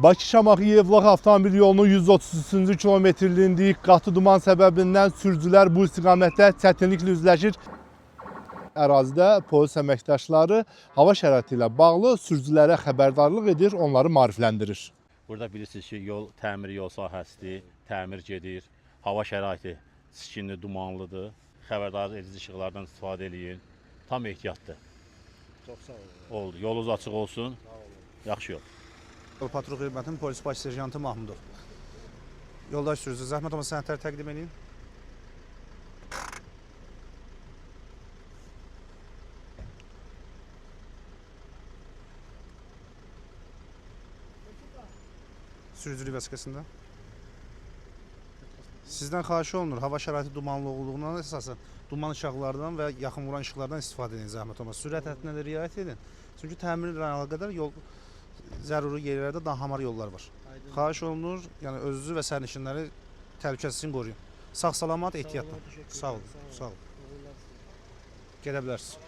Bakı-Şamaxı-Yevlax avtomobil yolunun 133-cü kilometrliyində qatı duman səbəbindən sürücülər bu istiqamətdə çətinliklə üzləşir. Ərazidə polis əməkdaşları hava şəraiti ilə bağlı sürücülərə xəbərdarlıq edir, onları maarifləndirir. Burada bilirsiniz ki, yol təmir yol sahəsidir, təmir gedir, hava şəraiti çiskinli, dumanlıdır. Xəbərdarlıq edici işıqlardan istifadə edin. Tam ehtiyatdır. Çox sağ olun. Oldu. Yolunuz açıq olsun. Yaxşı yol. Yol patrul xidmətinin polis baş serjantı Mahmudov. Yoldaş sürücü, zəhmət olmasa sənədləri təqdim edin. Sürücülük vəsiqəsində. Sizdən xahiş olunur, hava şəraiti dumanlı olduğundan əsasən duman işıqlardan və yaxın vuran işıqlardan istifadə edin, zəhmət olmasa. Sürət həddinə də riayət edin. Çünki təmirlə əlaqədar yol zəruri yerlərdə daha hamar yollar var. Xahiş olunur, yəni özünüzü və sərnişinləri təhlükəsizliğini qoruyun. Sağ-salamat, ehtiyatla. Sağ olun, sağ olun. Gedə bilərsiniz.